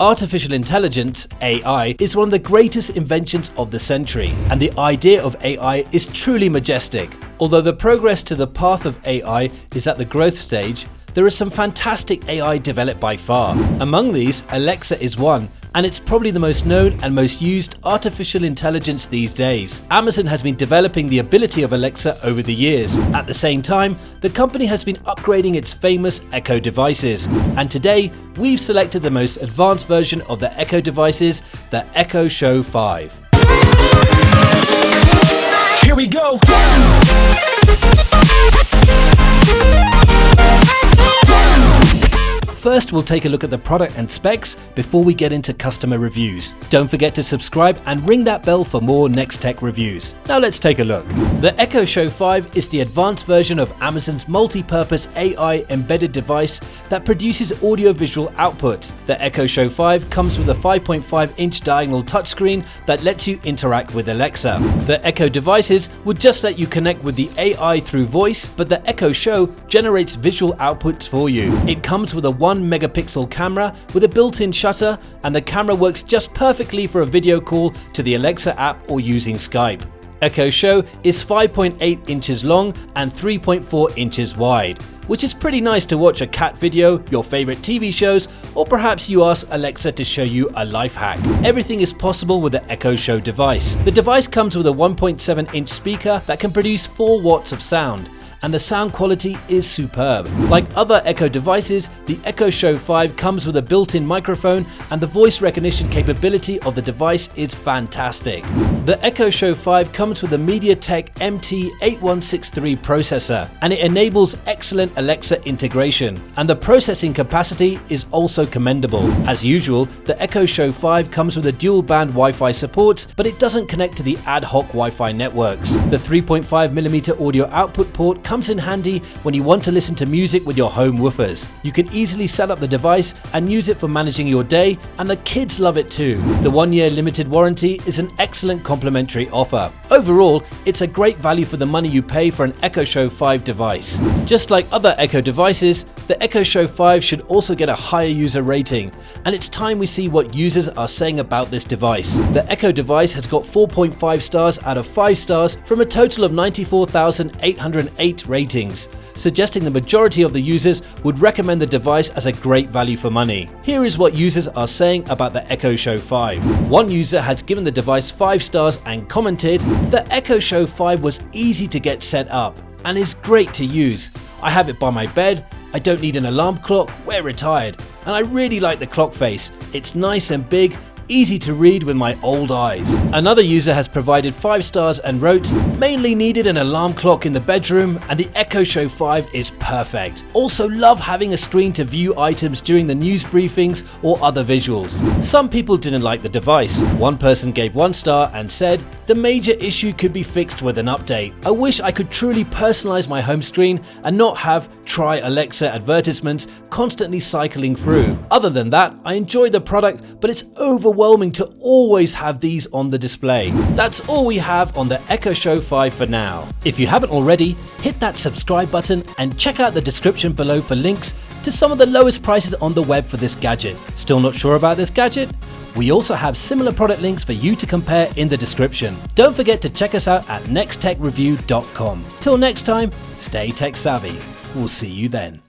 Artificial intelligence, AI, is one of the greatest inventions of the century, and the idea of AI is truly majestic. Although the progress to the path of AI is at the growth stage, there is some fantastic AI developed by far. Among these, Alexa is one, and it's probably the most known and most used artificial intelligence these days. Amazon has been developing the ability of Alexa over the years. At the same time, the company has been upgrading its famous Echo devices, and today we've selected the most advanced version of the Echo devices, the Echo Show 5. Here we go! First, we'll take a look at the product and specs before we get into customer reviews. Don't forget to subscribe and ring that bell for more Next Tech reviews. Now let's take a look. The Echo Show 5 is the advanced version of Amazon's multi-purpose AI embedded device that produces audio-visual output. The Echo Show 5 comes with a 5.5-inch diagonal touchscreen that lets you interact with Alexa. The Echo devices would just let you connect with the AI through voice, but the Echo Show generates visual outputs for you. It comes with a 1-megapixel camera with a built-in shutter, and the camera works just perfectly for a video call to the Alexa app or using Skype. Echo Show is 5.8 inches long and 3.4 inches wide, which is pretty nice to watch a cat video, your favorite TV shows, or perhaps you ask Alexa to show you a life hack. Everything is possible with the Echo Show device. The device comes with a 1.7-inch speaker that can produce 4 watts of sound, and the sound quality is superb. Like other Echo devices, the Echo Show 5 comes with a built-in microphone, and the voice recognition capability of the device is fantastic. The Echo Show 5 comes with a MediaTek MT8163 processor, and it enables excellent Alexa integration, and the processing capacity is also commendable. As usual, the Echo Show 5 comes with a dual-band Wi-Fi support, but it doesn't connect to the ad hoc Wi-Fi networks. The 3.5mm audio output port comes in handy when you want to listen to music with your home woofers. You can easily set up the device and use it for managing your day, and the kids love it too. The 1-year limited warranty is an excellent complimentary offer. Overall, it's a great value for the money you pay for an Echo Show 5 device. Just like other Echo devices, the Echo Show 5 should also get a higher user rating, and it's time we see what users are saying about this device. The Echo device has got 4.5 stars out of 5 stars from a total of 94,808 ratings, suggesting the majority of the users would recommend the device as a great value for money. Here is what users are saying about the Echo Show 5. One user has given the device 5 stars and commented, "The Echo Show 5 was easy to get set up and is great to use. I have it by my bed, I don't need an alarm clock, we're retired, and I really like the clock face. It's nice and big, easy to read with my old eyes." Another user has provided 5 stars and wrote, "Mainly needed an alarm clock in the bedroom, and the Echo Show 5 is perfect. Also love having a screen to view items during the news briefings or other visuals." Some people didn't like the device. One person gave 1 star and said, "The major issue could be fixed with an update. I wish I could truly personalize my home screen and not have try Alexa advertisements constantly cycling through. Other than that, I enjoy the product, but it's overwhelming to always have these on the display." That's all we have on the Echo Show 5 for now. If you haven't already, hit that subscribe button and check out the description below for links to some of the lowest prices on the web for this gadget. Still not sure about this gadget? We also have similar product links for you to compare in the description. Don't forget to check us out at nexttechreview.com. Till next time, stay tech savvy. We'll see you then.